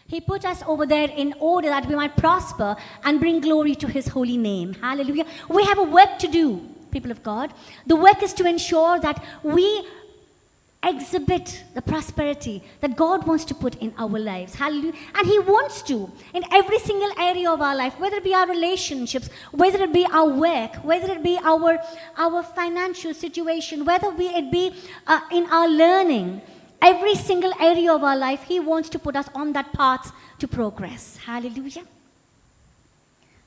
He put us over there in order that we might prosper and bring glory to His holy name. Hallelujah. We have a work to do, people of God. The work is to ensure that we exhibit the prosperity that God wants to put in our lives. Hallelujah. And He wants to in every single area of our life, whether it be our relationships, whether it be our work, whether it be our financial situation, whether it be in our learning. Every single area of our life, He wants to put us on that path to progress. Hallelujah.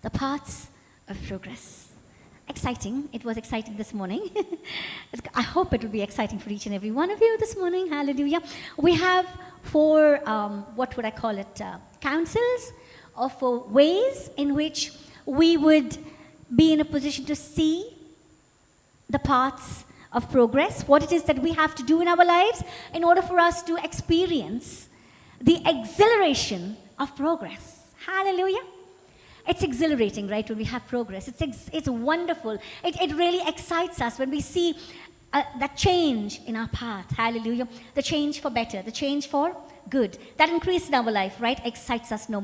The paths of progress. Exciting. It was exciting this morning. I hope it will be exciting for each and every one of you this morning. Hallelujah. We have four, what would I call it, counsels or for ways in which we would be in a position to see the paths of progress, what it is that we have to do in our lives in order for us to experience the exhilaration of progress. Hallelujah. It's exhilarating, right, when we have progress. It's wonderful. It really excites us when we see that change in our path. Hallelujah. The change for better, the change for good. That increase in our life, right, excites us no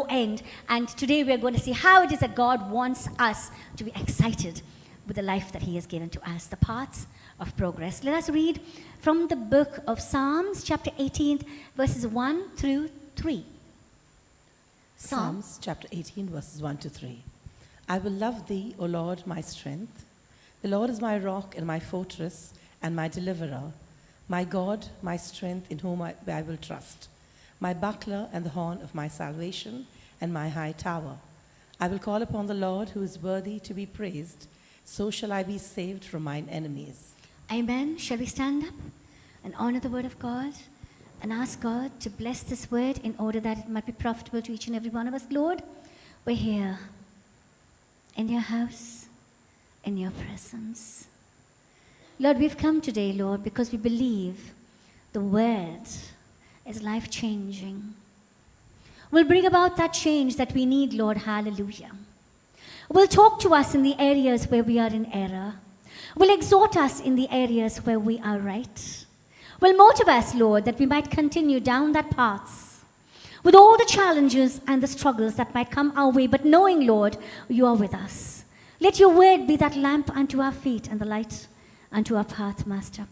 end. And today we're going to see how it is that God wants us to be excited with the life that He has given to us, the paths of progress. Let us read from the book of Psalms, chapter 18, verses 1 through 3. Psalms chapter 18, verses 1 to 3. I will love Thee, O Lord, my strength. The Lord is my rock and my fortress and my deliverer, my God, my strength, in whom I will trust, my buckler and the horn of my salvation and my high tower. I will call upon the Lord, who is worthy to be praised. So shall I be saved from mine enemies. Amen. Shall we stand up and honor the word of God and ask God to bless this word in order that it might be profitable to each and every one of us? Lord, we're here in your house, in your presence. Lord, we've come today, Lord, because we believe the word is life-changing. Will bring about that change that we need, Lord. Hallelujah. Will talk to us in the areas where we are in error. Will exhort us in the areas where we are right. Will motivate us, Lord, that we might continue down that path with all the challenges and the struggles that might come our way, but knowing, Lord, you are with us. Let your word be that lamp unto our feet and the light unto our path, Master.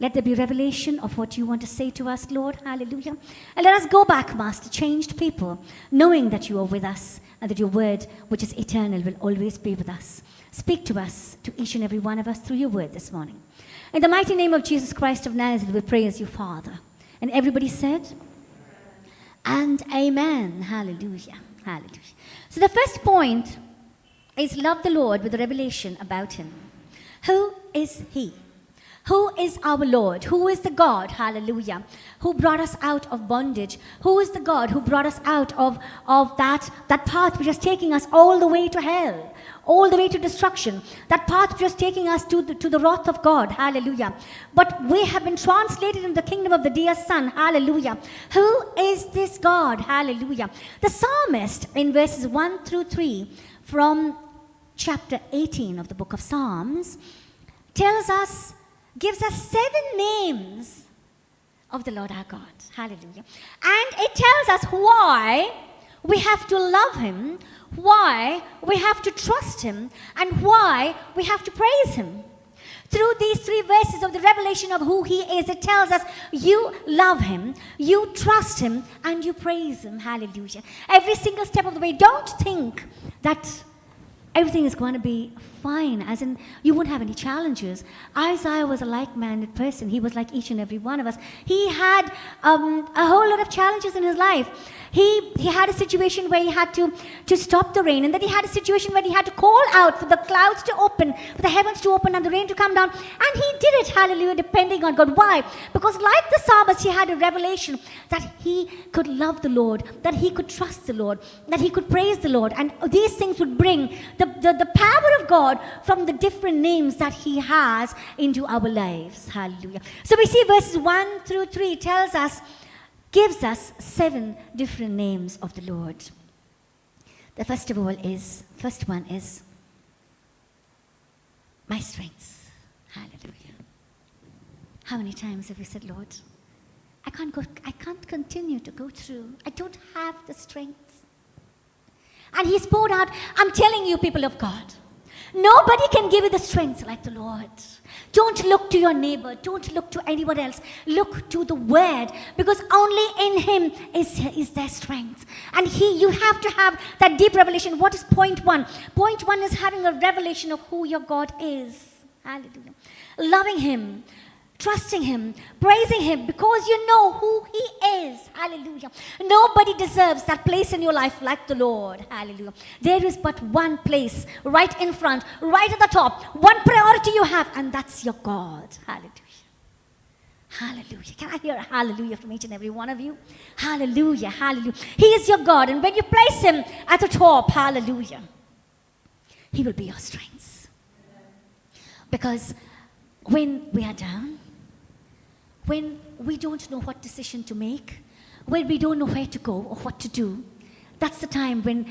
Let there be revelation of what you want to say to us, Lord. Hallelujah. And let us go back, Master, changed people, knowing that you are with us and that your word, which is eternal, will always be with us. Speak to us, to each and every one of us, through your word this morning. In the mighty name of Jesus Christ of Nazareth, we praise you, Father. And everybody said, and amen. Hallelujah. Hallelujah. So the first point is love the Lord with a revelation about him. Who is he? Who is our Lord? Who is the God, hallelujah, who brought us out of bondage? Who is the God who brought us out of that path which is taking us all the way to hell, all the way to destruction? That path which is taking us to the wrath of God, hallelujah. But we have been translated in the kingdom of the dear Son, hallelujah. Who is this God, hallelujah? The psalmist in verses 1 through 3 from chapter 18 of the book of Psalms gives us 7 names of the Lord our God. Hallelujah. And it tells us why we have to love him, why we have to trust him, and why we have to praise him. Through these 3 verses of the revelation of who he is, it tells us you love him, you trust him, and you praise him. Hallelujah. Every single step of the way. Don't think that everything is going to be fine, as in you won't have any challenges. Isaiah was a like-minded person. He was like each and every one of us. He had a whole lot of challenges in his life. He had a situation where he had to stop the rain, and then he had a situation where he had to call out for the clouds to open, for the heavens to open and the rain to come down. And he did it, hallelujah, depending on God. Why? Because like the psalmist, he had a revelation that he could love the Lord, that he could trust the Lord, that he could praise the Lord. And these things would bring the power of God from the different names that he has into our lives. Hallelujah. So we see verses 1 through 3 gives us 7 different names of the Lord. The first one is my strength. Hallelujah. How many times have we said, Lord, I can't continue to go through. I don't have the strength. And he's poured out, I'm telling you, people of God, nobody can give you the strength like the Lord. Don't look to your neighbor. Don't look to anyone else. Look to the Word, because only in Him is there strength. And you have to have that deep revelation. What is point one? Point one is having a revelation of who your God is. Hallelujah. Loving Him, trusting Him, praising Him, because you know who He is. Hallelujah. Nobody deserves that place in your life like the Lord. Hallelujah. There is but one place right in front, right at the top, one priority you have, and that's your God. Hallelujah. Hallelujah. Can I hear a hallelujah from each and every one of you? Hallelujah. Hallelujah. He is your God, and when you place Him at the top, hallelujah, He will be your strength. Because when we are down, when we don't know what decision to make, when we don't know where to go or what to do, that's the time when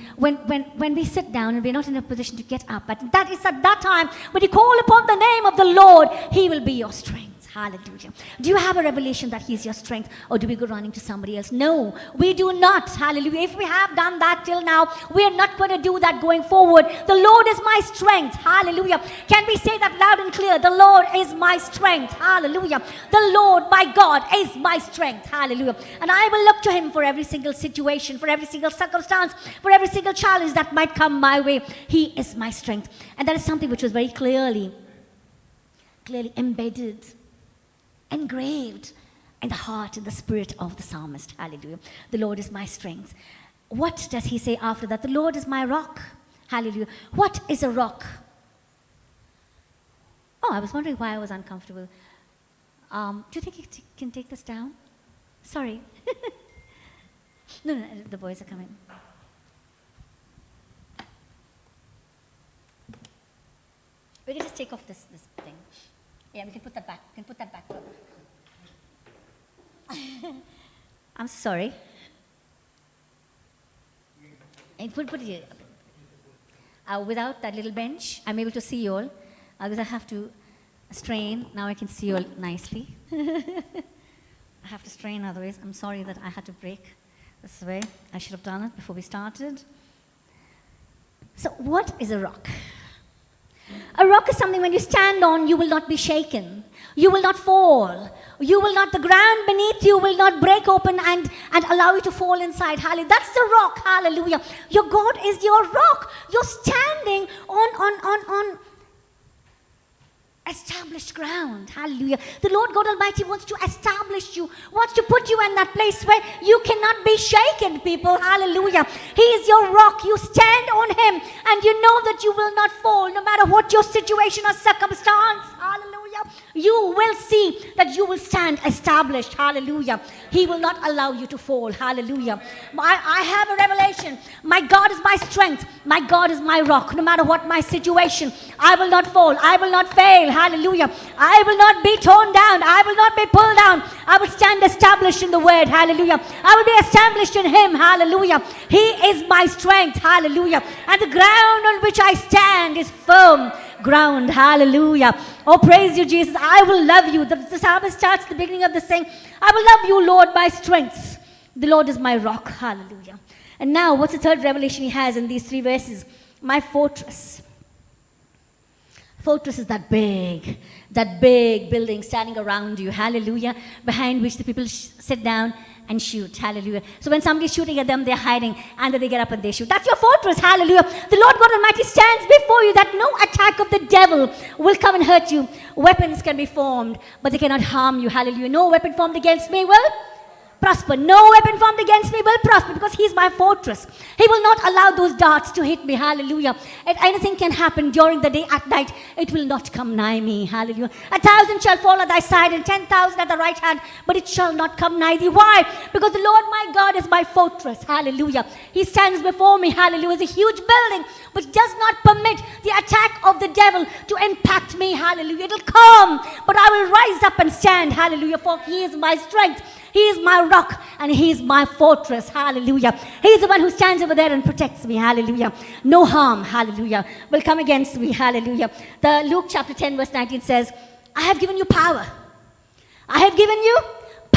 we sit down and we're not in a position to get up. But that is at that time when you call upon the name of the Lord, He will be your strength. Hallelujah. Do you have a revelation that He's your strength, or do we go running to somebody else? No, we do not. Hallelujah. If we have done that till now, we are not going to do that going forward. The Lord is my strength. Hallelujah. Can we say that loud and clear? The Lord is my strength. Hallelujah. The Lord, my God, is my strength. Hallelujah. And I will look to Him for every single situation, for every single circumstance, for every single challenge that might come my way. He is my strength. And that is something which was very clearly embedded, engraved in the heart and the spirit of the psalmist. Hallelujah. The Lord is my strength. What does he say after that? The Lord is my rock. Hallelujah. What is a rock? Oh, I was wondering why I was uncomfortable. Do you think you can take this down? Sorry. No, the boys are coming. We can just take off this thing. Yeah, we can put that back. We can put that back. I'm sorry. And put it here. Without that little bench, I'm able to see you all. Because I have to strain. Now I can see you all nicely. I have to strain, otherwise I'm sorry that I had to break this way. I should have done it before we started. So what is a rock? A rock is something when you stand on, you will not be shaken. You will not fall. The ground beneath you will not break open and allow you to fall inside. Hallelujah. That's the rock. Hallelujah. Your God is your rock. You're standing on established ground. Hallelujah. The Lord God Almighty wants to establish you, wants to put you in that place where you cannot be shaken, people. Hallelujah. He is your rock. You stand on Him and you know that you will not fall no matter what your situation or circumstance. Hallelujah. You will see that you will stand established. Hallelujah. He will not allow you to fall. Hallelujah. I have a revelation. My God is my strength. My God is my rock. No matter what my situation, I will not fall. I will not fail. Hallelujah. I will not be torn down. I will not be pulled down. I will stand established in the Word. Hallelujah. I will be established in Him. Hallelujah. He is my strength. Hallelujah. And the ground on which I stand is firm ground. Hallelujah. Oh, praise you, Jesus. I will love you. The psalmist starts at the beginning of the saying, I will love you, Lord, my strength. The Lord is my rock. Hallelujah. And now, what's the third revelation he has in these 3 verses? My fortress. Fortress is that big building standing around you. Hallelujah. Behind which the people sit down and shoot. Hallelujah. So when somebody's shooting at them, they're hiding, and then they get up and they shoot. That's your fortress. Hallelujah. The Lord God Almighty stands before you that no attack of the devil will come and hurt you. Weapons can be formed, but they cannot harm you. Hallelujah. No weapon formed against me will prosper. No weapon formed against me will prosper, because He's my fortress. He will not allow those darts to hit me. Hallelujah. And anything can happen during the day, at night. It will not come nigh me. Hallelujah. 1,000 shall fall at thy side and 10,000 at the right hand, but it shall not come nigh thee. Why? Because the Lord my God is my fortress. Hallelujah. He stands before me. Hallelujah. It's a huge building which does not permit the attack of the devil to impact me. Hallelujah. It'll come, but I will rise up and stand. Hallelujah. For He is my strength. He is my rock and He is my fortress. Hallelujah. He is the one who stands over there and protects me. Hallelujah. No harm, hallelujah, will come against me. Hallelujah. The Luke chapter 10 verse 19 says, I have given you power. I have given you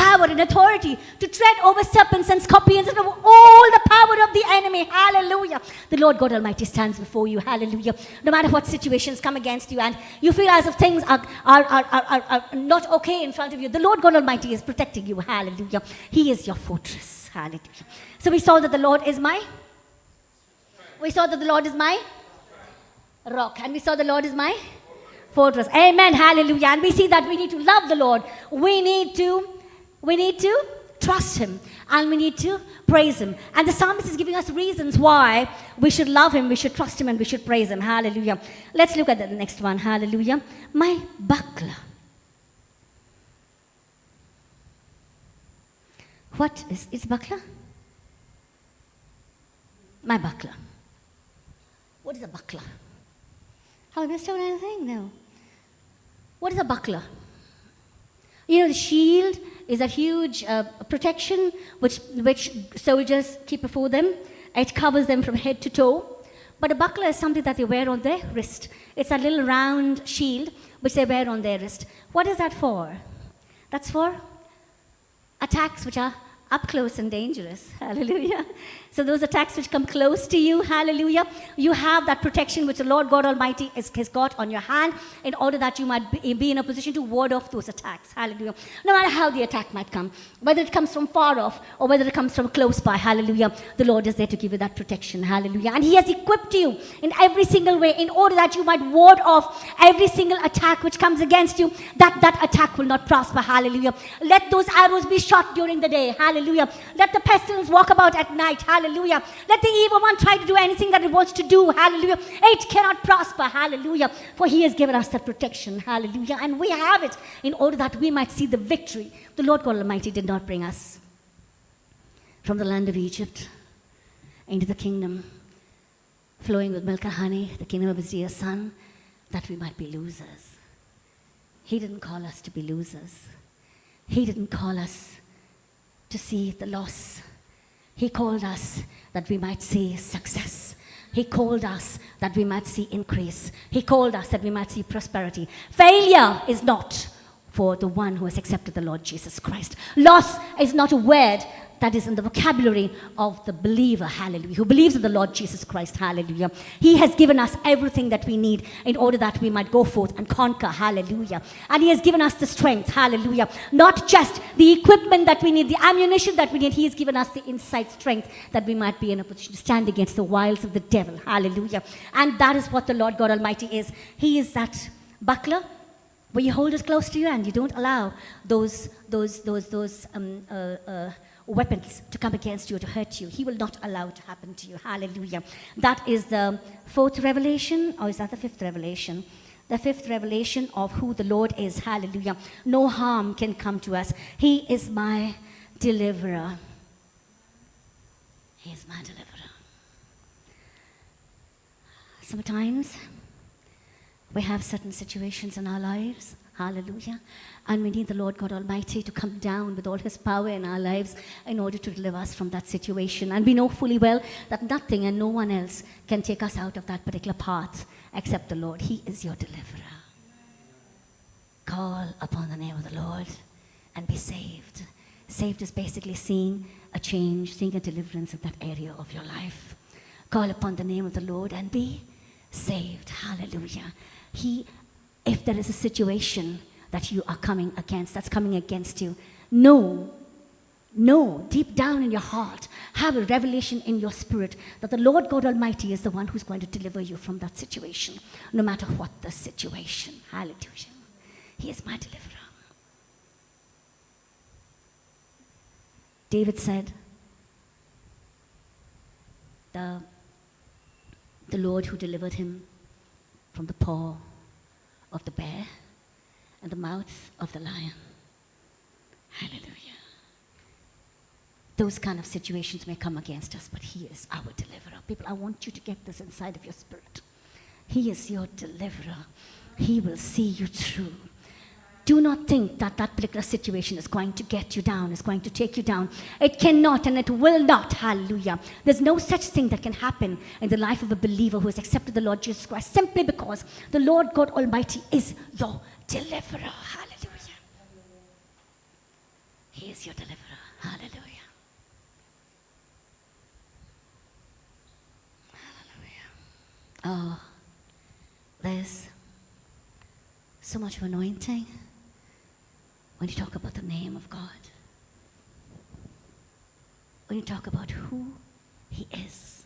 power and authority to tread over serpents and scorpions and over all the power of the enemy. Hallelujah. The Lord God Almighty stands before you. Hallelujah. No matter what situations come against you and you feel as if things are not okay in front of you, the Lord God Almighty is protecting you. Hallelujah. He is your fortress. Hallelujah. So we saw that the Lord is my rock. And we saw the Lord is my fortress. Amen. Hallelujah. And we see that we need to love the Lord. We need to trust him. And we need to praise him. And the psalmist is giving us reasons why we should love him, we should trust him, and we should praise him. Hallelujah. Let's look at the next one. Hallelujah. My buckler. What is buckler? My buckler. What is a buckler? Have I missed out anything? No. What is a buckler? You know, the shield is a huge protection which soldiers keep before them. It covers them from head to toe. But a buckler is something that they wear on their wrist. It's a little round shield which they wear on their wrist. What is that for? That's for attacks which are up close and dangerous. Hallelujah. So those attacks which come close to you, hallelujah, you have that protection which the Lord God Almighty has got on your hand in order that you might be in a position to ward off those attacks. Hallelujah. No matter how the attack might come, whether it comes from far off or whether it comes from close by, hallelujah, the Lord is there to give you that protection. Hallelujah. And he has equipped you in every single way in order that you might ward off every single attack which comes against you, that attack will not prosper. Hallelujah. Let those arrows be shot during the day. Hallelujah. Let the pestilence walk about at night. Hallelujah. Let the evil one try to do anything that it wants to do. Hallelujah. It cannot prosper. Hallelujah. For he has given us that protection. Hallelujah. And we have it in order that we might see the victory. The Lord God Almighty did not bring us from the land of Egypt into the kingdom flowing with milk and honey, the kingdom of his dear son, that we might be losers. He didn't call us to be losers. He didn't call us to see the loss. He called us that we might see success. He called us that we might see increase. He called us that we might see prosperity. Failure is not for the one who has accepted the Lord Jesus Christ. Loss is not a word that is in the vocabulary of the believer, hallelujah, who believes in the Lord Jesus Christ, hallelujah. He has given us everything that we need in order that we might go forth and conquer, hallelujah. And he has given us the strength, hallelujah. Not just the equipment that we need, the ammunition that we need, he has given us the inside strength that we might be in a position to stand against the wiles of the devil, hallelujah. And that is what the Lord God Almighty is. He is that buckler where you hold it close to you and you don't allow those weapons to come against you, to hurt you. He will not allow it to happen to you. Hallelujah. That is the fourth revelation, or is that the fifth revelation? The fifth revelation of who the Lord is. Hallelujah. No harm can come to us. He is my deliverer. He is my deliverer. Sometimes we have certain situations in our lives, hallelujah, and we need the Lord God Almighty to come down with all his power in our lives in order to deliver us from that situation. And we know fully well that nothing and no one else can take us out of that particular path except the Lord. He is your deliverer. Call upon the name of the Lord and be saved. Saved is basically seeing a change, seeing a deliverance in that area of your life. Call upon the name of the Lord and be saved. Hallelujah. If there is a situation that you are coming against, that's coming against you, know, deep down in your heart, have a revelation in your spirit that the Lord God Almighty is the one who's going to deliver you from that situation, no matter what the situation. Hallelujah. He is my deliverer. David said, the Lord who delivered him from the paw of the bear and the mouth of the lion. Hallelujah. Those kind of situations may come against us, but he is our deliverer. People, I want you to get this inside of your spirit. He is your deliverer. He will see you through. Do not think that that particular situation is going to get you down, is going to take you down. It cannot and it will not. Hallelujah. There's no such thing that can happen in the life of a believer who has accepted the Lord Jesus Christ simply because the Lord God Almighty is your deliverer. Hallelujah. He is your deliverer. Hallelujah. Hallelujah. Oh, there's so much of anointing when you talk about the name of God. When you talk about who He is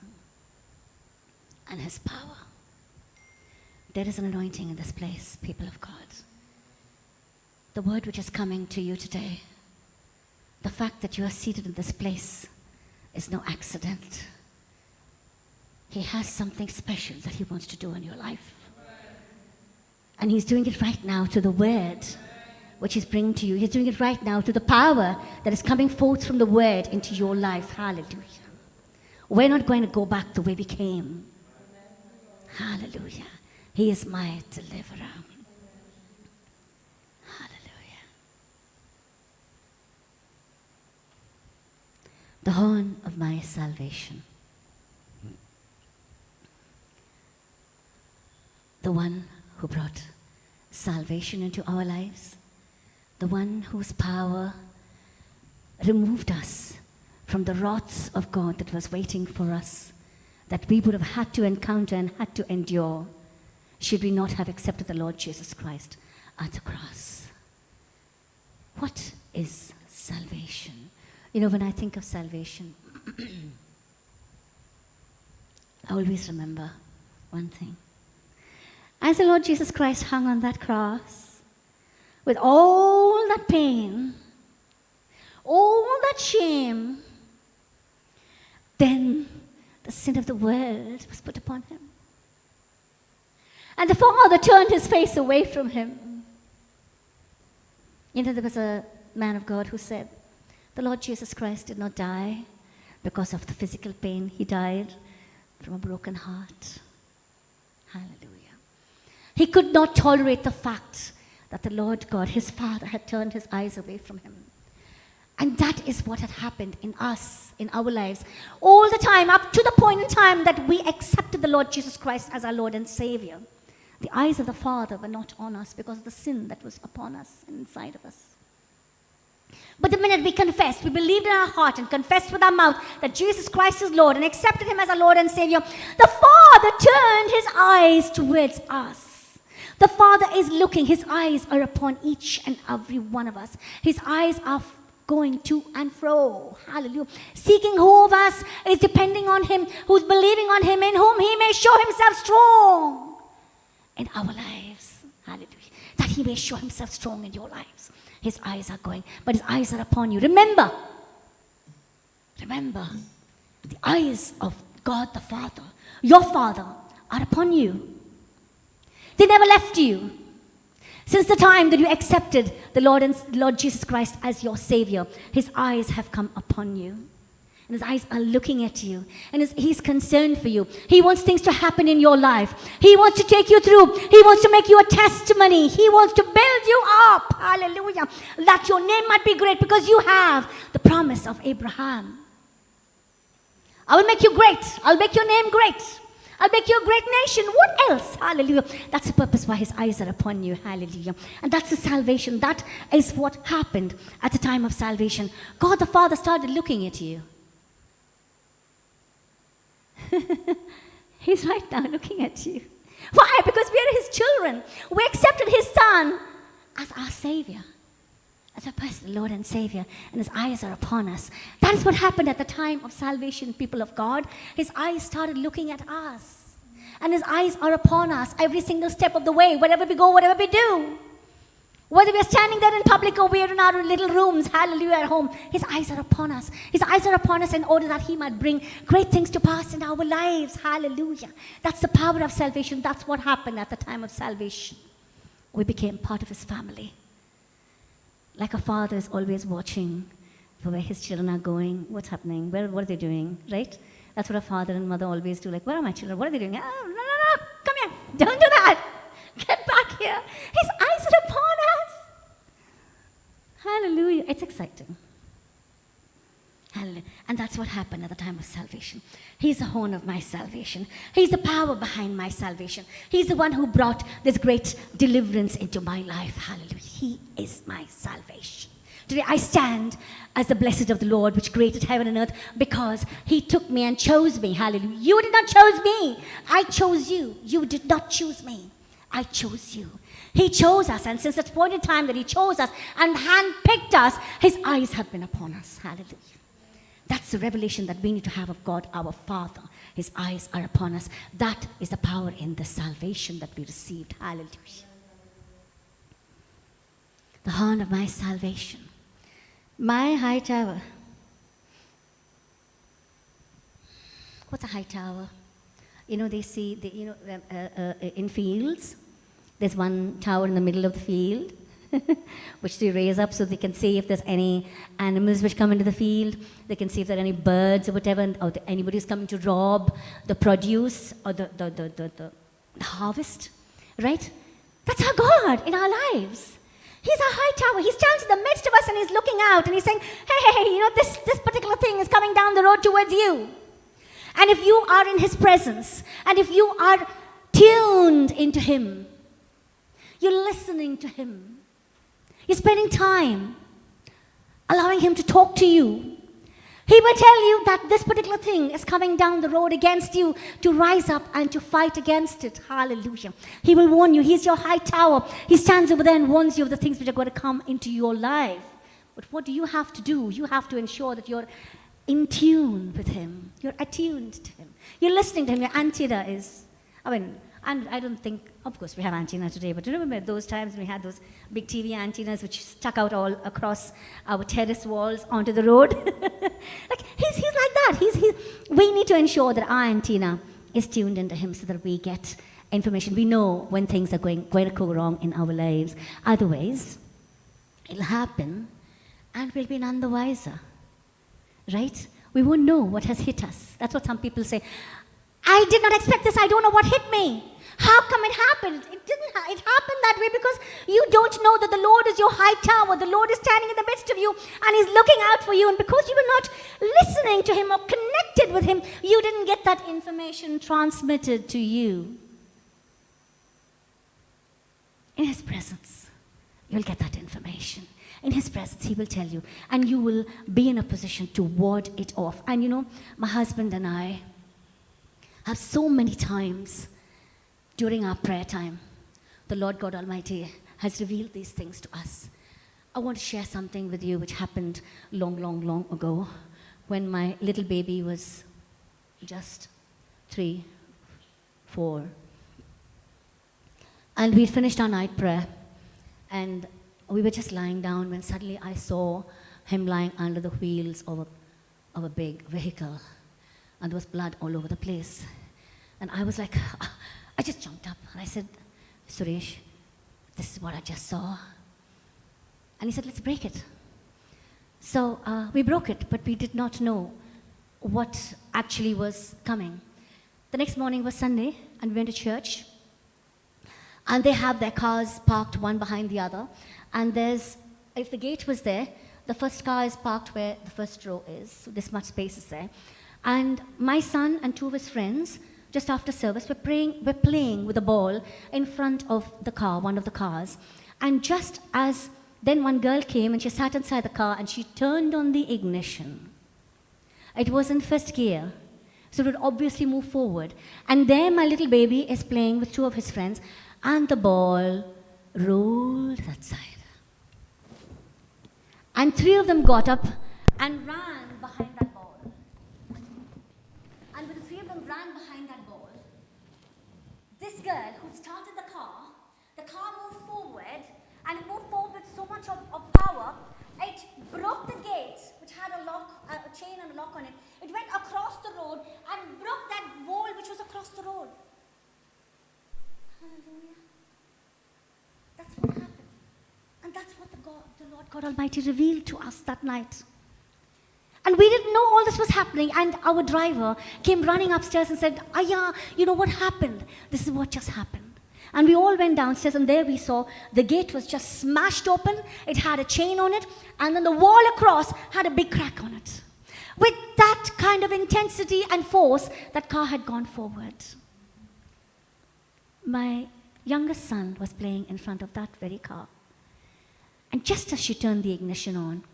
and His power. There is an anointing in this place, people of God. The word which is coming to you today, the fact that you are seated in this place is no accident. He has something special that He wants to do in your life. And He's doing it right now to the word which He's bringing to you. He's doing it right now to the power that is coming forth from the word into your life. Hallelujah. We're not going to go back the way we came. Hallelujah. He is my deliverer. Hallelujah. The horn of my salvation. The one who brought salvation into our lives. The one whose power removed us from the wraths of God that was waiting for us, that we would have had to encounter and had to endure should we not have accepted the Lord Jesus Christ at the cross. What is salvation? You know, when I think of salvation, I always remember one thing. As the Lord Jesus Christ hung on that cross, with all that pain, all that shame, then the sin of the world was put upon Him. And the Father turned His face away from Him. You know, there was a man of God who said, the Lord Jesus Christ did not die because of the physical pain. He died from a broken heart. Hallelujah. He could not tolerate the fact that the Lord God, His Father, had turned His eyes away from Him. And that is what had happened in us, in our lives, all the time, up to the point in time that we accepted the Lord Jesus Christ as our Lord and Savior. The eyes of the Father were not on us because of the sin that was upon us and inside of us. But the minute we confessed, we believed in our heart and confessed with our mouth that Jesus Christ is Lord and accepted Him as our Lord and Savior, the Father turned His eyes towards us. The Father is looking. His eyes are upon each and every one of us. His eyes are going to and fro. Hallelujah. Seeking who of us is depending on Him, who's believing on Him, in whom He may show Himself strong in our lives. Hallelujah. That He may show Himself strong in your lives. His eyes are going, but His eyes are upon you. Remember, the eyes of God the Father, your Father, are upon you. They never left you. Since the time that you accepted the Lord Jesus Christ as your Savior, His eyes have come upon you. And His eyes are looking at you. And He's concerned for you. He wants things to happen in your life. He wants to take you through. He wants to make you a testimony. He wants to build you up. Hallelujah. That your name might be great because you have the promise of Abraham. I will make you great. I'll make your name great. I'll make you a great nation. What else? Hallelujah. That's the purpose why His eyes are upon you. Hallelujah. And that's the salvation. That is what happened at the time of salvation. God the Father started looking at you. He's right now looking at you. Why? Because we are His children. We accepted His Son as our Savior, as our personal Lord and Savior, and His eyes are upon us. That is what happened at the time of salvation, people of God. His eyes started looking at us, and His eyes are upon us every single step of the way, wherever we go, whatever we do. Whether we are standing there in public or we are in our little rooms, hallelujah, at home, His eyes are upon us. His eyes are upon us in order that He might bring great things to pass in our lives. Hallelujah. That's the power of salvation. That's what happened at the time of salvation. We became part of His family. Like a father is always watching for where his children are going, what's happening, what are they doing, right? That's what a father and mother always do. Like, where are my children? What are they doing? Oh, no, come here. Don't do that. Get back here. His eyes are upon us. Hallelujah. It's exciting. Hallelujah. And that's what happened at the time of salvation. He's the horn of my salvation. He's the power behind my salvation. He's the one who brought this great deliverance into my life. Hallelujah. He is my salvation. Today I stand as the blessed of the Lord, which created heaven and earth, because he took me and chose me. Hallelujah. You did not choose me. I chose you. You did not choose me. I chose you. He chose us, and since that point in time that he chose us and handpicked us, his eyes have been upon us. Hallelujah. That's the revelation that we need to have of God, our Father. His eyes are upon us. That is the power in the salvation that we received. Hallelujah. The horn of my salvation. My high tower. What's a high tower? You know, they see, in fields, there's one tower in the middle of the field, which they raise up so they can see if there's any animals which come into the field. They can see if there are any birds or whatever, or anybody who's coming to rob the produce or the harvest, right? That's our God in our lives. He's a high tower. He stands in the midst of us and he's looking out and he's saying, hey, this particular thing is coming down the road towards you. And if you are in his presence, and if you are tuned into him, you're listening to him, you're spending time allowing him to talk to you, he will tell you that this particular thing is coming down the road against you, to rise up and to fight against it. Hallelujah. He will warn you. He's your high tower. He stands over there and warns you of the things which are going to come into your life. But what do you have to do? You have to ensure that you're in tune with him. You're attuned to him. You're listening to him. Your antenna is, and I don't think, of course, we have antenna today, but remember those times we had those big TV antennas which stuck out all across our terrace walls onto the road? Like, he's like that. We need to ensure that our antenna is tuned into him so that we get information. We know when things are going to go wrong in our lives. Otherwise, it'll happen and we'll be none the wiser. Right? We won't know what has hit us. That's what some people say. I did not expect this. I don't know what hit me. How come it happened? It happened that way because you don't know that the Lord is your high tower. The Lord is standing in the midst of you and he's looking out for you. And because you were not listening to him or connected with him, you didn't get that information transmitted to you. In his presence, you'll get that information. In his presence, he will tell you. And you will be in a position to ward it off. And you know, my husband and I have so many times during our prayer time, the Lord God Almighty has revealed these things to us. I want to share something with you which happened long ago when my little baby was just 3, 4. And we'd finished our night prayer and we were just lying down when suddenly I saw him lying under the wheels of a big vehicle and there was blood all over the place. And I was like, I just jumped up and I said, Suresh, this is what I just saw. And he said, let's break it. So we broke it, but we did not know what actually was coming. The next morning was Sunday and we went to church. And they have their cars parked one behind the other. And if the gate was there, the first car is parked where the first row is. So this much space is there. And my son and 2 of his friends, just after service, were playing with a ball in front of the car, one of the cars. And just as then one girl came and she sat inside the car and she turned on the ignition. It was in first gear, so it would obviously move forward. And there my little baby is playing with 2 of his friends and the ball rolled that side. And 3 of them got up and ran behind that ball. And when the 3 of them ran behind that ball, this girl who started the car moved forward, and it moved forward with so much of power, it broke the gate, which had a lock, a chain and a lock on it. It went across the road and broke that wall which was across the road. Hallelujah. That's what happened. And that's what the Lord God Almighty revealed to us that night. And we didn't know all this was happening. And our driver came running upstairs and said, Aya, you know what happened? This is what just happened. And we all went downstairs and there we saw the gate was just smashed open. It had a chain on it. And then the wall across had a big crack on it. With that kind of intensity and force, that car had gone forward. My youngest son was playing in front of that very car. And just as she turned the ignition on,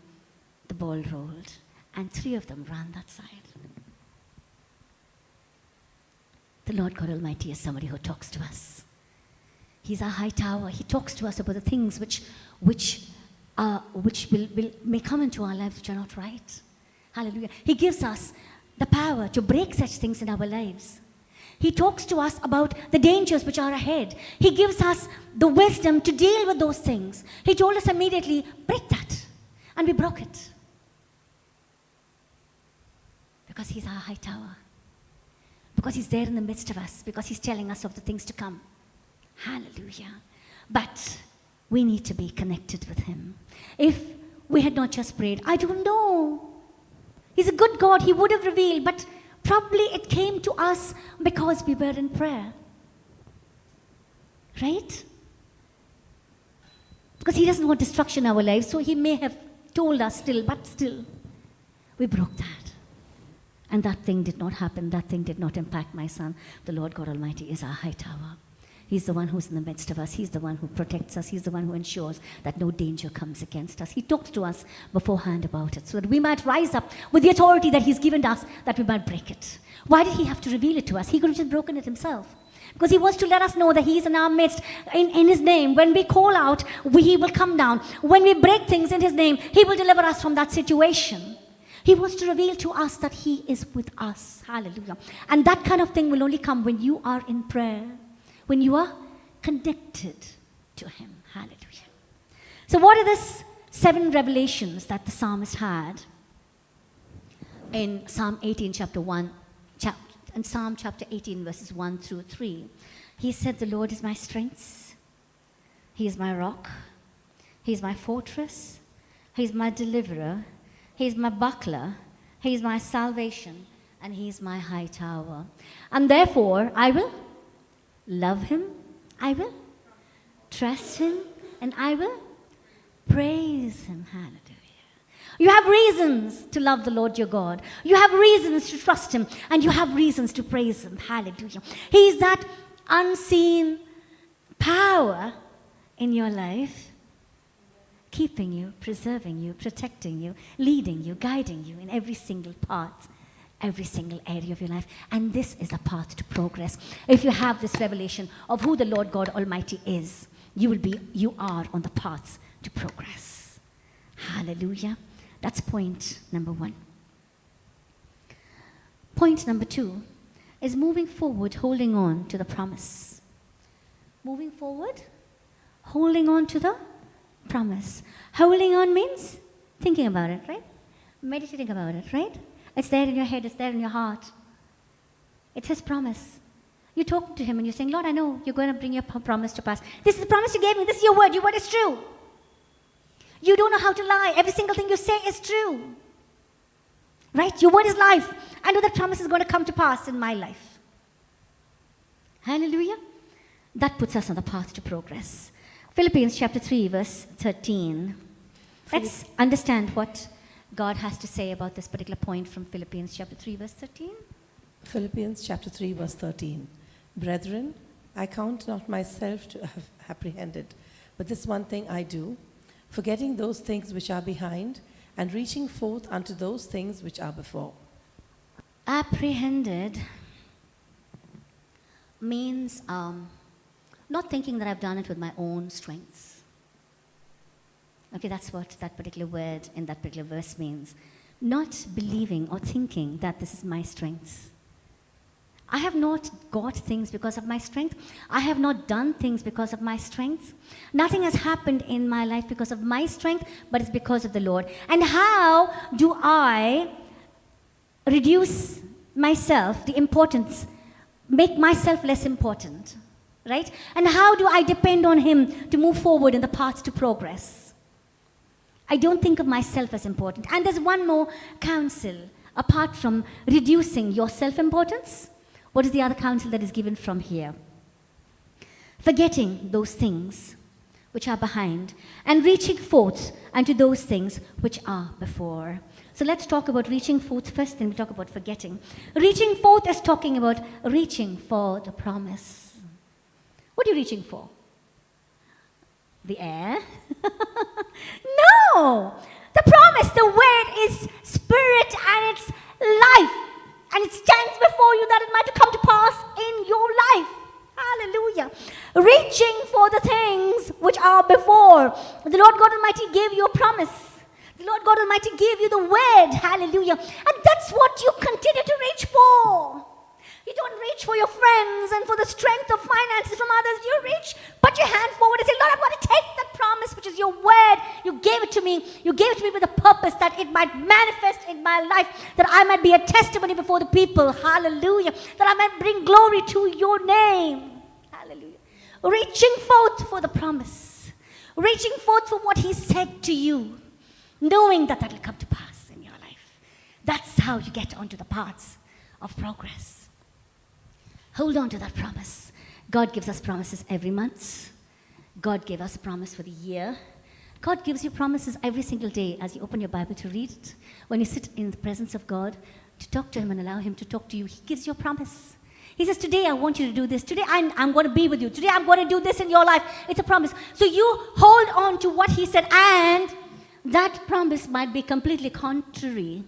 the ball rolled, and 3 of them ran that side. The Lord God Almighty is somebody who talks to us. He's our high tower. He talks to us about the things which may come into our lives which are not right. Hallelujah. He gives us the power to break such things in our lives. He talks to us about the dangers which are ahead. He gives us the wisdom to deal with those things. He told us immediately, break that. And we broke it. Because He's our high tower. Because He's there in the midst of us. Because He's telling us of the things to come. Hallelujah. But we need to be connected with Him. If we had not just prayed, I don't know. He's a good God. He would have revealed, but probably it came to us because we were in prayer. Right? Because He doesn't want destruction in our lives, so He may have told us still, but still, we broke that. And that thing did not happen. That thing did not impact my son. The Lord God Almighty is our high tower. He's the one who's in the midst of us. He's the one who protects us. He's the one who ensures that no danger comes against us. He talks to us beforehand about it so that we might rise up with the authority that He's given us, that we might break it. Why did He have to reveal it to us? He could have just broken it Himself. Because He wants to let us know that He is in our midst in His name. When we call out, He will come down. When we break things in His name, He will deliver us from that situation. He wants to reveal to us that He is with us. Hallelujah. And that kind of thing will only come when you are in prayer. When you are connected to Him. Hallelujah. So what are these 7 revelations that the psalmist had in Psalm 18, chapter 1, and Psalm chapter 18, verses 1 through 3? He said, the Lord is my strength. He is my rock. He is my fortress. He is my deliverer. He is my buckler. He is my salvation. And He is my high tower. And therefore, I will love Him, I will trust Him, and I will praise Him. Hallelujah. You have reasons to love the Lord your God. You have reasons to trust Him, and you have reasons to praise Him. Hallelujah. He is that unseen power in your life, keeping you, preserving you, protecting you, leading you, guiding you in every single part, every single area of your life. And this is a path to progress. If you have this revelation of who the Lord God Almighty is, you are on the path to progress. Hallelujah. That's point number 1. Point number 2 is moving forward, holding on to the promise. Moving forward, holding on to the promise. Holding on means thinking about it, right? Meditating about it, right? It's there in your head, it's there in your heart. It's His promise. You're talking to Him and you're saying, Lord, I know you're going to bring your promise to pass. This is the promise you gave me. This is your word. Your word is true. You don't know how to lie. Every single thing you say is true. Right? Your word is life. I know that promise is going to come to pass in my life. Hallelujah. That puts us on the path to progress. Philippians chapter 3, verse 13. Let's understand what God has to say about this particular point from Philippians chapter 3, verse 13. Philippians chapter 3, verse 13. Brethren, I count not myself to have apprehended, but this one thing I do, forgetting those things which are behind, and reaching forth unto those things which are before. Apprehended means not thinking that I've done it with my own strengths. Okay, that's what that particular word in that particular verse means. Not believing or thinking that this is my strength. I have not got things because of my strength. I have not done things because of my strength. Nothing has happened in my life because of my strength, but it's because of the Lord. And how do I reduce myself, the importance, make myself less important, right? And how do I depend on Him to move forward in the path to progress? I don't think of myself as important. And there's one more counsel, apart from reducing your self-importance. What is the other counsel that is given from here? Forgetting those things which are behind and reaching forth unto those things which are before. So let's talk about reaching forth first, then we talk about forgetting. Reaching forth is talking about reaching for the promise. What are you reaching for? the air. No! The promise, the word is spirit and it's life. And it stands before you that it might come to pass in your life. Hallelujah. Reaching for the things which are before. The Lord God Almighty gave you a promise. The Lord God Almighty gave you the word. Hallelujah. And that's what you continue to reach for. You don't reach for your friends and for the strength of finances from others. You reach, put your hand forward and say, Lord, I want to take that promise, which is your word. You gave it to me. You gave it to me with a purpose that it might manifest in my life, that I might be a testimony before the people. Hallelujah. That I might bring glory to your name. Hallelujah. Reaching forth for the promise. Reaching forth for what he said to you. Knowing that that will come to pass in your life. That's how you get onto the paths of progress. Hold on to that promise. God gives us promises every month. God gave us a promise for the year. God gives you promises every single day as you open your Bible to read it. When you sit in the presence of God to talk to him and allow him to talk to you, he gives you a promise. He says, today I want you to do this. Today I'm going to be with you. Today I'm going to do this in your life. It's a promise. So you hold on to what he said, and that promise might be completely contrary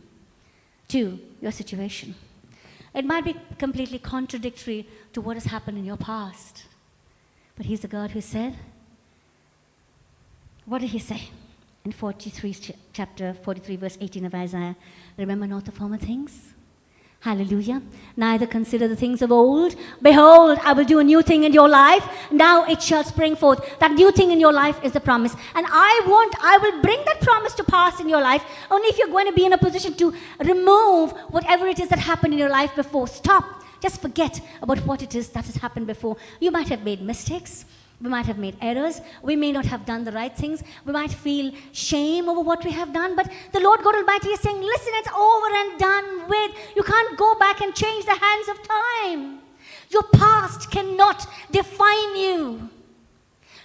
to your situation. It might be completely contradictory to what has happened in your past. But he's the God who said, what did he say? In chapter 43, verse 18 of Isaiah, remember not the former things? Hallelujah. Neither consider the things of old. Behold, I will do a new thing in your life. Now it shall spring forth. That new thing in your life is the promise. And I will bring that promise to pass in your life only if you're going to be in a position to remove whatever it is that happened in your life before. Stop. Just forget about what it is that has happened before. You might have made mistakes. We might have made errors. We may not have done the right things. We might feel shame over what we have done. But the Lord God Almighty is saying, listen, it's over and done with. You can't go back and change the hands of time. Your past cannot define you.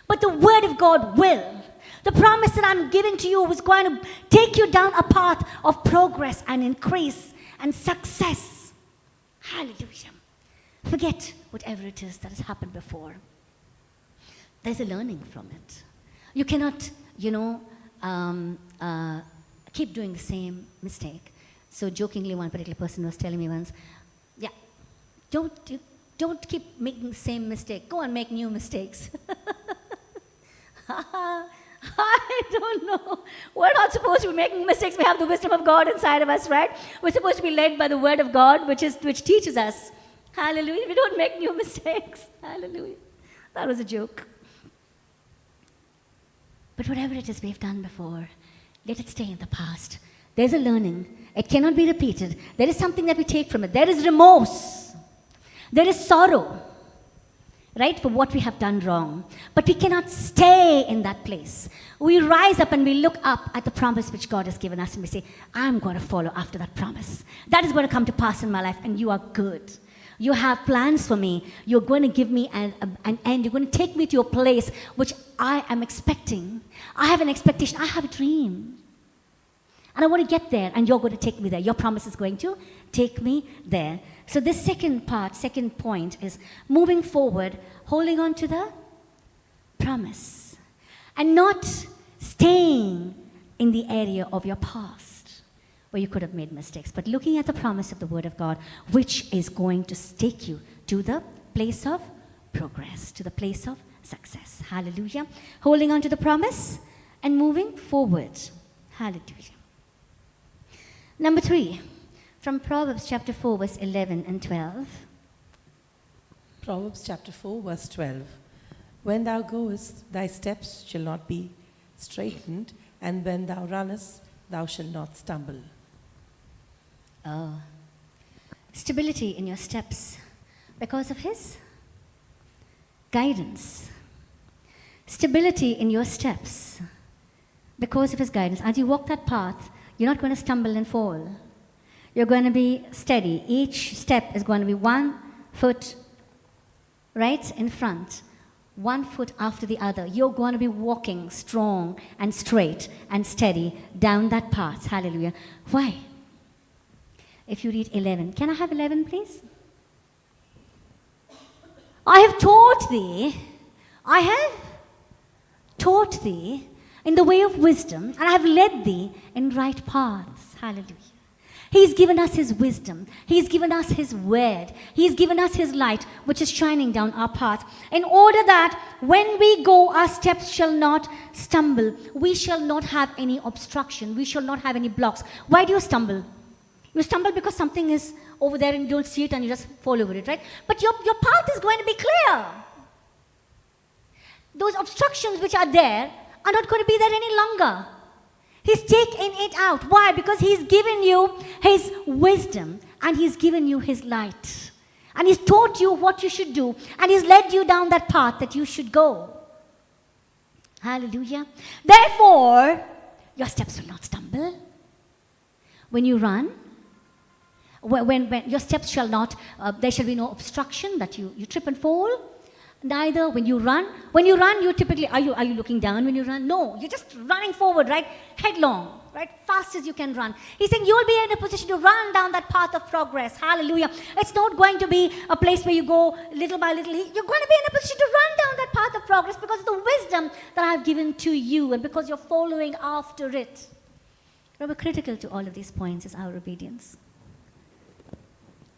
But the Word of God will. The promise that I'm giving to you is going to take you down a path of progress and increase and success. Hallelujah. Forget whatever it is that has happened before. There's a learning from it. You cannot, keep doing the same mistake. So jokingly, one particular person was telling me once, yeah, don't keep making the same mistake. Go and make new mistakes. I don't know. We're not supposed to be making mistakes. We have the wisdom of God inside of us, right? We're supposed to be led by the Word of God, which teaches us. Hallelujah. We don't make new mistakes. Hallelujah. That was a joke. But whatever it is we've done before, let it stay in the past. There's a learning. It cannot be repeated. There is something that we take from it. There is remorse. There is sorrow, right, for what we have done wrong. But we cannot stay in that place. We rise up and we look up at the promise which God has given us and we say, I'm going to follow after that promise. That is going to come to pass in my life, and you are good. You have plans for me. You're going to give me an end. You're going to take me to a place which I am expecting. I have an expectation. I have a dream. And I want to get there, and you're going to take me there. Your promise is going to take me there. So this second point is moving forward, holding on to the promise, and not staying in the area of your past where you could have made mistakes, but looking at the promise of the Word of God, which is going to take you to the place of progress, to the place of success. Hallelujah. Holding on to the promise and moving forward. Hallelujah. Number 3, from Proverbs chapter 4, verse 11 and 12. Proverbs chapter 4, verse 12. When thou goest, thy steps shall not be straitened, and when thou runnest, thou shalt not stumble. Oh. Stability in your steps because of His guidance. Stability in your steps because of His guidance. As you walk that path, you're not going to stumble and fall. You're going to be steady. Each step is going to be 1 foot right in front, 1 foot after the other. You're going to be walking strong and straight and steady down that path. Hallelujah. Why? If you read 11. Can I have 11, please? I have taught taught thee in the way of wisdom, and I have led thee in right paths. Hallelujah. He's given us his wisdom. He's given us his word. He's given us his light, which is shining down our path, in order that when we go, our steps shall not stumble. We shall not have any obstruction. We shall not have any blocks. Why do you stumble? You stumble because something is over there and you don't see it and you just fall over it, right? But your path is going to be clear. Those obstructions which are there are not going to be there any longer. He's taken it out. Why? Because he's given you his wisdom and he's given you his light. And he's taught you what you should do. And he's led you down that path that you should go. Hallelujah. Therefore, your steps will not stumble. When you run, when your steps shall not, there shall be no obstruction that you trip and fall. Neither when you run, you typically, are you looking down when you run? No, you're just running forward, right? Headlong, right? Fast as you can run. He's saying you'll be in a position to run down that path of progress. Hallelujah. It's not going to be a place where you go little by little. You're going to be in a position to run down that path of progress because of the wisdom that I've given to you and because you're following after it. Remember, critical to all of these points is our obedience.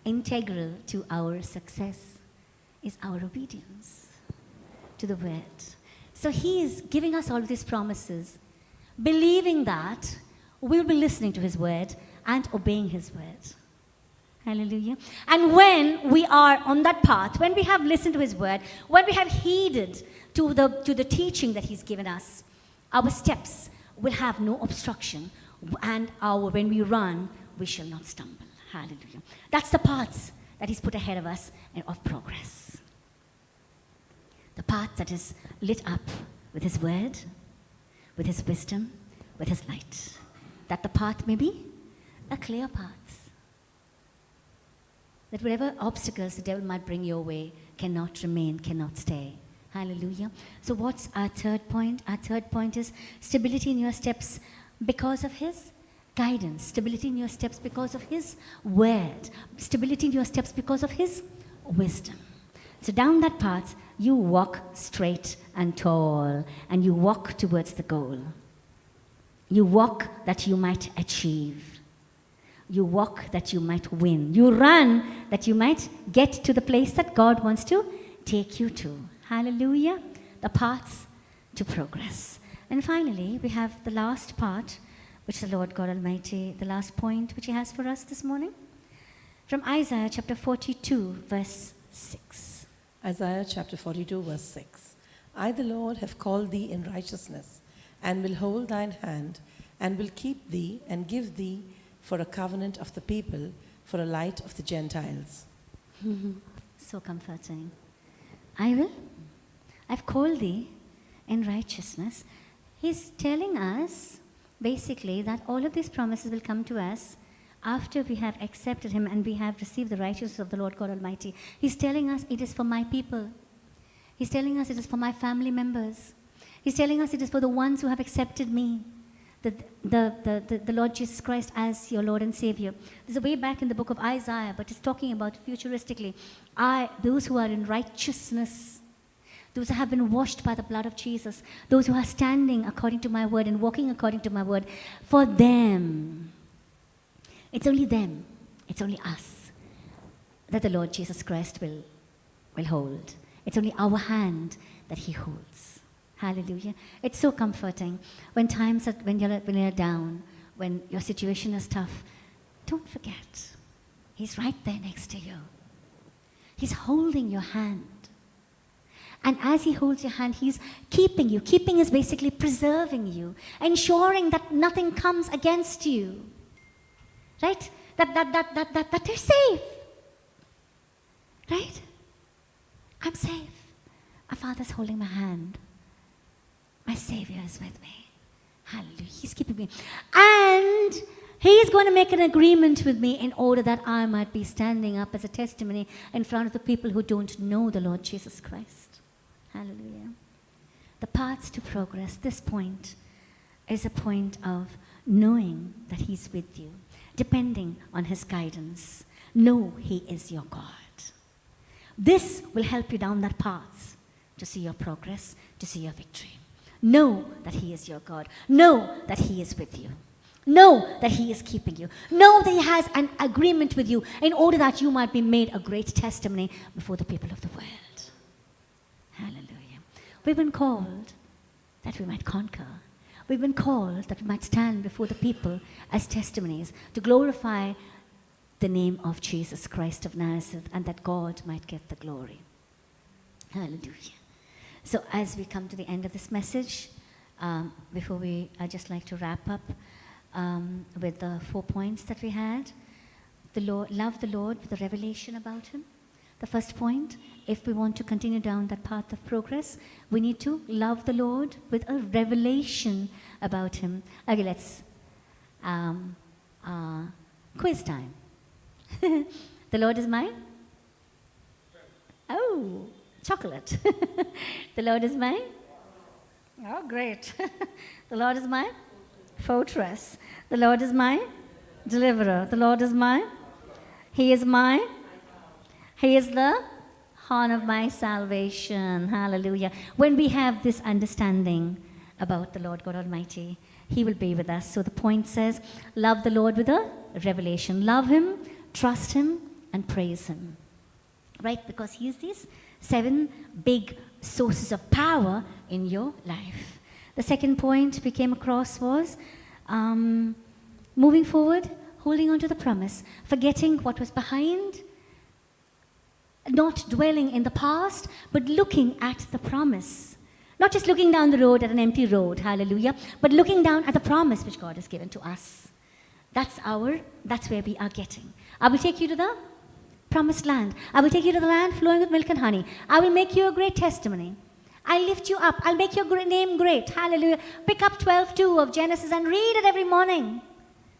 Integral to our success is our obedience to the word. So he is giving us all of these promises, believing that we'll be listening to his word and obeying his word. Hallelujah. And when we are on that path, when we have listened to his word, when we have heeded to the teaching that he's given us, our steps will have no obstruction, and when we run, we shall not stumble. Hallelujah. That's the paths that he's put ahead of us and of progress. The path that is lit up with his word, with his wisdom, with his light. That the path may be a clear path. That whatever obstacles the devil might bring your way cannot remain, cannot stay. Hallelujah. So what's our third point? Our third point is stability in your steps because of his guidance. Stability in your steps because of his word. Stability in your steps because of his wisdom. So down that path, you walk straight and tall, and you walk towards the goal. You walk that you might achieve. You walk that you might win. You run that you might get to the place that God wants to take you to. Hallelujah. The paths to progress. And finally, we have the last part, which the Lord God Almighty, the last point which he has for us this morning. From Isaiah chapter 42, verse 6. Isaiah chapter 42, verse 6. I, the Lord, have called thee in righteousness, and will hold thine hand, and will keep thee, and give thee for a covenant of the people, for a light of the Gentiles. So comforting. I've called thee in righteousness. He's telling us, basically, that all of these promises will come to us after we have accepted him and we have received the righteousness of the Lord God Almighty. He's telling us it is for my people. He's telling us it is for my family members. He's telling us it is for the ones who have accepted me, the Lord Jesus Christ as your Lord and Savior. There's a way back in the book of Isaiah, but it's talking about futuristically. Those who are in righteousness, those who have been washed by the blood of Jesus, those who are standing according to my word and walking according to my word, for them, it's only them, it's only us that the Lord Jesus Christ will hold. It's only our hand that he holds. Hallelujah. It's so comforting when you're down, when your situation is tough. Don't forget, he's right there next to you. He's holding your hand. And as he holds your hand, he's keeping you. Keeping is basically preserving you, ensuring that nothing comes against you. Right? That you're safe. Right? I'm safe. My Father's holding my hand. My Savior is with me. Hallelujah. He's keeping me. And he's going to make an agreement with me in order that I might be standing up as a testimony in front of the people who don't know the Lord Jesus Christ. Hallelujah. The paths to progress, this point is a point of knowing that he's with you, depending on his guidance. Know he is your God. This will help you down that path to see your progress, to see your victory. Know that He is your God. Know that He is with you. Know that He is keeping you. Know that He has an agreement with you in order that you might be made a great testimony before the people of the world. Hallelujah. We've been called that we might conquer. We've been called that we might stand before the people as testimonies to glorify the name of Jesus Christ of Nazareth, and that God might get the glory. Hallelujah. So as we come to the end of this message, I'd just like to wrap up with the 4 points that we had. Love the Lord with a revelation about Him. The first point, if we want to continue down that path of progress, we need to love the Lord with a revelation about Him. Okay, let's quiz time. The Lord is mine? Oh, chocolate. The Lord is mine? Oh, great. The Lord is mine? Fortress. The Lord is mine? Deliverer. The Lord is mine? He is mine? He is the horn of my salvation. Hallelujah. When we have this understanding about the Lord God Almighty, He will be with us. So the point says, love the Lord with a revelation. Love Him, trust Him, and praise Him. Right? Because He is these 7 big sources of power in your life. The second point we came across was moving forward, holding on to the promise, forgetting what was behind, not dwelling in the past, but looking at the promise. Not just looking down the road at an empty road, hallelujah, but looking down at the promise which God has given to us. That's where we are getting. I will take you to the promised land. I will take you to the land flowing with milk and honey. I will make you a great testimony. I'll lift you up. I'll make your name great. Hallelujah. Pick up 12:2 of Genesis and read it every morning.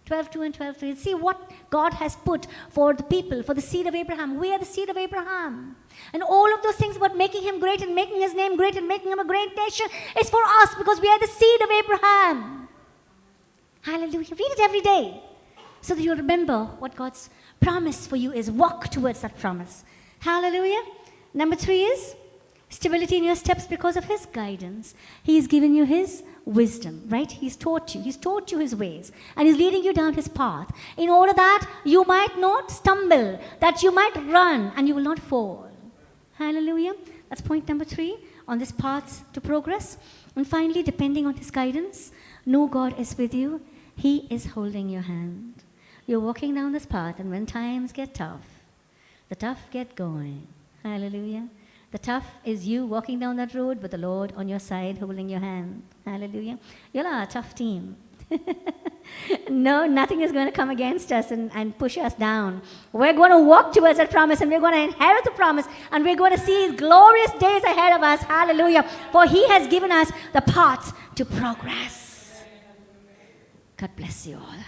12:2 and 12:3. See what God has put for the people, for the seed of Abraham. We are the seed of Abraham. And all of those things about making Him great and making His name great and making Him a great nation is for us because we are the seed of Abraham. Hallelujah. Read it every day so that you remember what God's promise for you is. Walk towards that promise. Hallelujah. Number 3 is stability in your steps because of His guidance. He's given you His wisdom, right? He's taught you His ways, and He's leading you down His path in order that you might not stumble, that you might run and you will not fall. Hallelujah. That's point number 3 on this path to progress. And finally, depending on His guidance, know God is with you. He is holding your hand. You're walking down this path, and when times get tough, the tough get going. Hallelujah. The tough is you walking down that road with the Lord on your side, holding your hand. Hallelujah. You're a tough team. No, nothing is going to come against us and push us down. We're going to walk towards that promise, and we're going to inherit the promise, and we're going to see glorious days ahead of us. Hallelujah. For He has given us the path to progress. God bless you all.